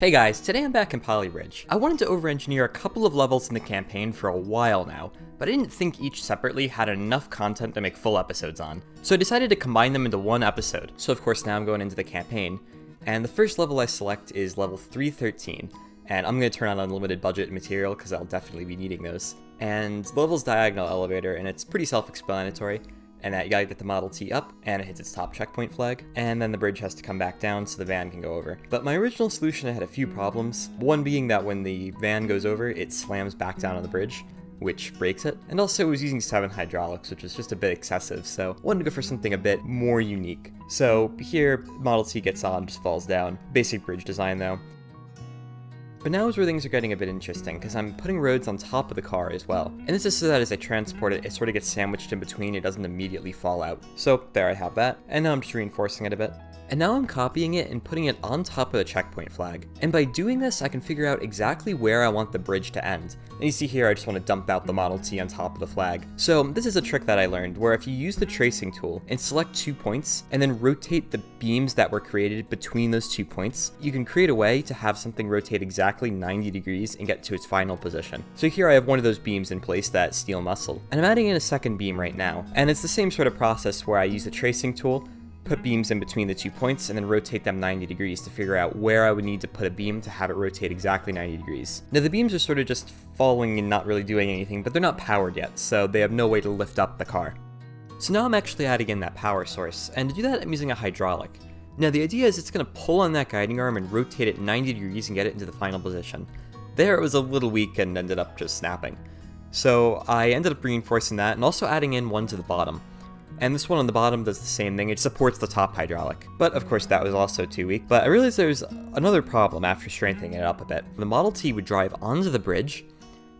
Hey guys, today I'm back in Polybridge. I wanted to over-engineer a couple of levels in the campaign for a while now, but I didn't think each separately had enough content to make full episodes on. So I decided to combine them into one episode. So of course now I'm going into the campaign, and the first level I select is level 313, and I'm going to turn on unlimited budget material because I'll definitely be needing those. And the level's diagonal elevator, and it's pretty self-explanatory. And that you gotta get the Model T up, and it hits its top checkpoint flag, and then the bridge has to come back down so the van can go over. But my original solution had a few problems, one being that when the van goes over, it slams back down on the bridge, which breaks it, and also it was using 7 hydraulics, which is just a bit excessive, so I wanted to go for something a bit more unique. So here, Model T gets on, just falls down. Basic bridge design though. But now is where things are getting a bit interesting, because I'm putting roads on top of the car as well. And this is so that as I transport it, it sort of gets sandwiched in between, it doesn't immediately fall out. So there I have that, and now I'm just reinforcing it a bit. And now I'm copying it and putting it on top of the checkpoint flag. And by doing this, I can figure out exactly where I want the bridge to end. And you see here, I just want to dump out the Model T on top of the flag. So this is a trick that I learned, where if you use the tracing tool and select 2 points, and then rotate the beams that were created between those 2 points, you can create a way to have something rotate exactly 90 degrees and get to its final position. So here I have one of those beams in place, that steel muscle. And I'm adding in a second beam right now. And it's the same sort of process where I use the tracing tool, put beams in between the 2 points, and then rotate them 90 degrees to figure out where I would need to put a beam to have it rotate exactly 90 degrees. Now the beams are sort of just falling and not really doing anything, but they're not powered yet, so they have no way to lift up the car. So now I'm actually adding in that power source, and to do that I'm using a hydraulic. Now the idea is it's going to pull on that guiding arm and rotate it 90 degrees and get it into the final position. There it was a little weak and ended up just snapping. So I ended up reinforcing that and also adding in one to the bottom. And this one on the bottom does the same thing, it supports the top hydraulic. But of course that was also too weak. But I realized there was another problem after strengthening it up a bit. The Model T would drive onto the bridge,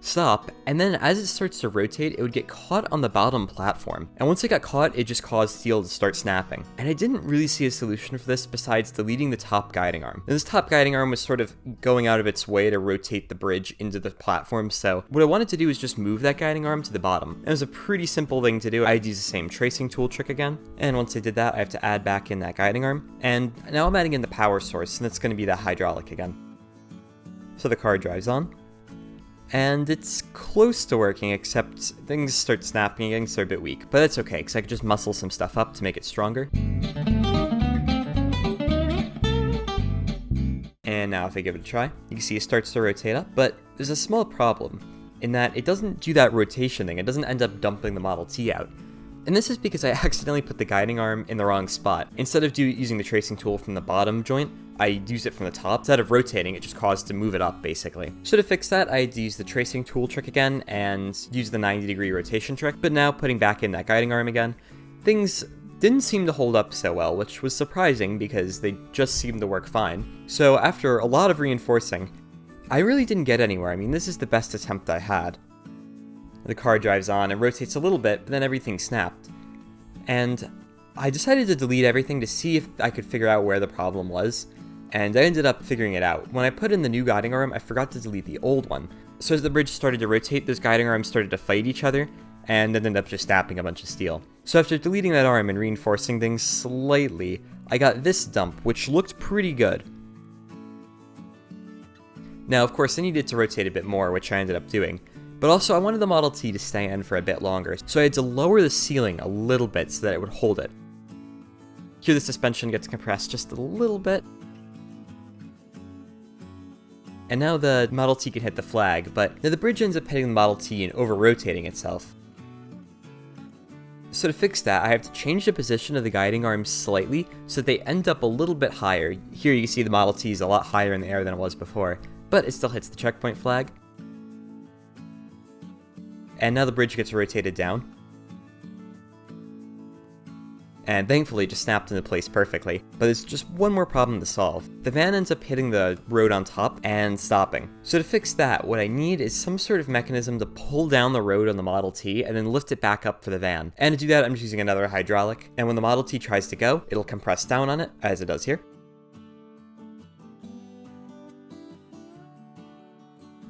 stop, and then as it starts to rotate, it would get caught on the bottom platform. And once it got caught, it just caused steel to start snapping. And I didn't really see a solution for this besides deleting the top guiding arm. And this top guiding arm was sort of going out of its way to rotate the bridge into the platform, so what I wanted to do is just move that guiding arm to the bottom. It was a pretty simple thing to do. I'd use the same tracing tool trick again, and once I did that, I have to add back in that guiding arm. And now I'm adding in the power source, and it's going to be that hydraulic again. So the car drives on. And it's close to working, except things start snapping again, so they're a bit weak. But that's okay, because I could just muscle some stuff up to make it stronger. And now if I give it a try, you can see it starts to rotate up, but there's a small problem, in that it doesn't do that rotation thing, it doesn't end up dumping the Model T out. And this is because I accidentally put the guiding arm in the wrong spot. Instead of using the tracing tool from the bottom joint, I used it from the top. Instead of rotating, it just caused to move it up, basically. So to fix that, I had to use the tracing tool trick again and use the 90-degree rotation trick. But now, putting back in that guiding arm again, things didn't seem to hold up so well, which was surprising because they just seemed to work fine. So after a lot of reinforcing, I really didn't get anywhere. I mean, this is the best attempt I had. The car drives on and rotates a little bit, but then everything snapped. And I decided to delete everything to see if I could figure out where the problem was, and I ended up figuring it out. When I put in the new guiding arm, I forgot to delete the old one. So as the bridge started to rotate, those guiding arms started to fight each other, and then ended up just snapping a bunch of steel. So after deleting that arm and reinforcing things slightly, I got this dump, which looked pretty good. Now of course I needed to rotate a bit more, which I ended up doing. But also I wanted the Model T to stay in for a bit longer, so I had to lower the ceiling a little bit so that it would hold it. Here the suspension gets compressed just a little bit. And now the Model T can hit the flag, but now the bridge ends up hitting the Model T and over-rotating itself. So to fix that, I have to change the position of the guiding arms slightly so that they end up a little bit higher. Here you can see the Model T is a lot higher in the air than it was before, but it still hits the checkpoint flag. And now the bridge gets rotated down. And thankfully it just snapped into place perfectly. But there's just one more problem to solve. The van ends up hitting the road on top and stopping. So to fix that, what I need is some sort of mechanism to pull down the road on the Model T and then lift it back up for the van. And to do that, I'm just using another hydraulic. And when the Model T tries to go, it'll compress down on it, as it does here.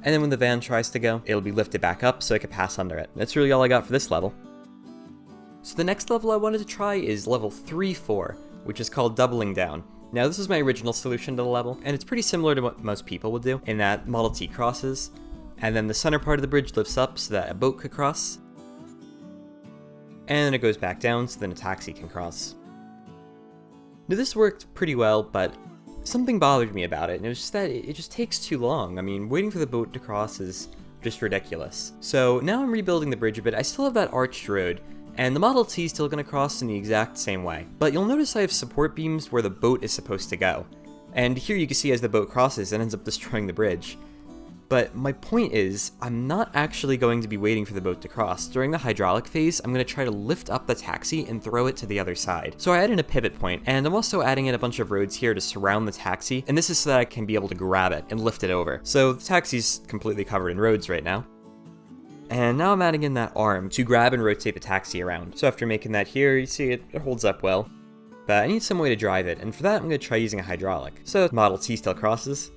And then when the van tries to go, it'll be lifted back up so it can pass under it. That's really all I got for this level. So the next level I wanted to try is level 3-4, which is called Doubling Down. Now this is my original solution to the level, and it's pretty similar to what most people would do, in that Model T crosses, and then the center part of the bridge lifts up so that a boat could cross, and then it goes back down so then a taxi can cross. Now this worked pretty well, but something bothered me about it, and it was just that it just takes too long. I mean, waiting for the boat to cross is just ridiculous. So now I'm rebuilding the bridge a bit. I still have that arched road, and the Model T is still going to cross in the exact same way. But you'll notice I have support beams where the boat is supposed to go. And here you can see as the boat crosses, it ends up destroying the bridge. But my point is, I'm not actually going to be waiting for the boat to cross. During the hydraulic phase, I'm going to try to lift up the taxi and throw it to the other side. So I add in a pivot point, and I'm also adding in a bunch of roads here to surround the taxi, and this is so that I can be able to grab it and lift it over. So the taxi's completely covered in roads right now. And now I'm adding in that arm to grab and rotate the taxi around. So after making that here, you see it holds up well. But I need some way to drive it, and for that I'm going to try using a hydraulic. So Model T still crosses,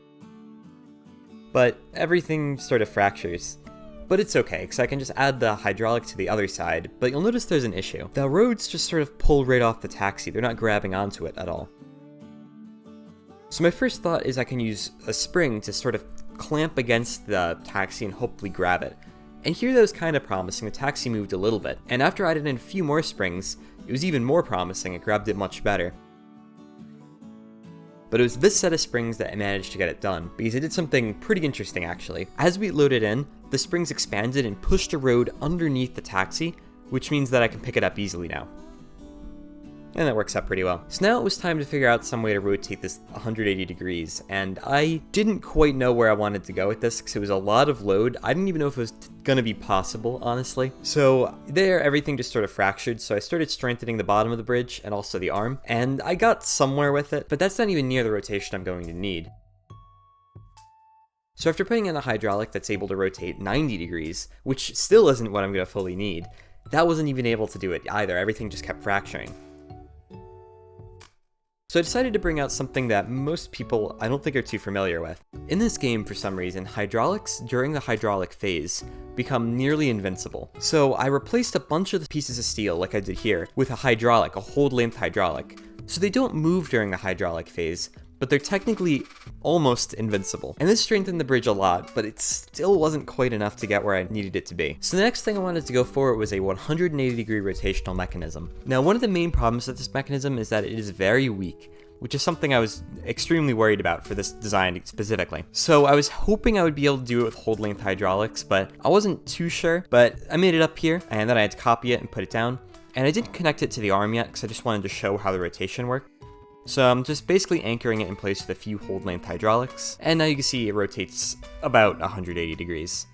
but everything sort of fractures. But it's okay, because I can just add the hydraulic to the other side, but you'll notice there's an issue. The roads just sort of pull right off the taxi, they're not grabbing onto it at all. So my first thought is I can use a spring to sort of clamp against the taxi and hopefully grab it. And here that was kind of promising, the taxi moved a little bit, and after I added in a few more springs, it was even more promising, it grabbed it much better. But it was this set of springs that I managed to get it done, because it did something pretty interesting actually. As we loaded in, the springs expanded and pushed a road underneath the taxi, which means that I can pick it up easily now. And that works out pretty well. So now it was time to figure out some way to rotate this 180 degrees, and I didn't quite know where I wanted to go with this because it was a lot of load. I didn't even know if it was gonna be possible, honestly. So there, everything just sort of fractured, so I started strengthening the bottom of the bridge and also the arm, and I got somewhere with it, but that's not even near the rotation I'm going to need. So after putting in a hydraulic that's able to rotate 90 degrees, which still isn't what I'm gonna fully need, that wasn't even able to do it either, everything just kept fracturing. So I decided to bring out something that most people I don't think are too familiar with. In this game, for some reason, hydraulics during the hydraulic phase become nearly invincible. So I replaced a bunch of the pieces of steel, like I did here, with a hydraulic, a hold-length hydraulic. So they don't move during the hydraulic phase, but they're technically almost invincible. And this strengthened the bridge a lot, but it still wasn't quite enough to get where I needed it to be. So the next thing I wanted to go for was a 180-degree rotational mechanism. Now, one of the main problems with this mechanism is that it is very weak, which is something I was extremely worried about for this design specifically. So I was hoping I would be able to do it with hold-length hydraulics, but I wasn't too sure. But I made it up here, and then I had to copy it and put it down. And I didn't connect it to the arm yet, because I just wanted to show how the rotation worked. So I'm just basically anchoring it in place with a few hold-length hydraulics, and now you can see it rotates about 180 degrees.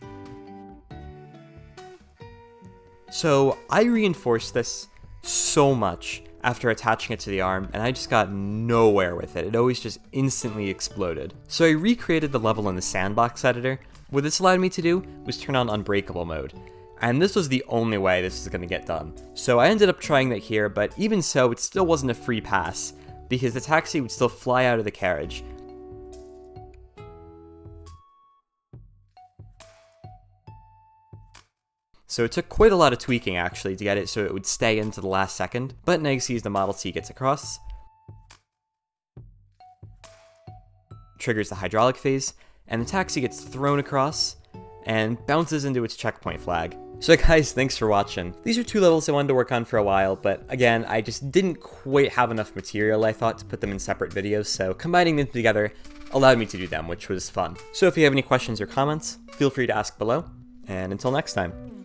So I reinforced this so much after attaching it to the arm, and I just got nowhere with it. It always just instantly exploded. So I recreated the level in the sandbox editor. What this allowed me to do was turn on unbreakable mode. And this was the only way this was going to get done. So I ended up trying that here, but even so, it still wasn't a free pass, because the taxi would still fly out of the carriage. So it took quite a lot of tweaking actually to get it so it would stay into the last second, but now you see as the Model T gets across, triggers the hydraulic phase, and the taxi gets thrown across and bounces into its checkpoint flag. So guys, thanks for watching. These are two levels I wanted to work on for a while, but again, I just didn't quite have enough material, I thought, to put them in separate videos, so combining them together allowed me to do them, which was fun. So if you have any questions or comments, feel free to ask below, and until next time.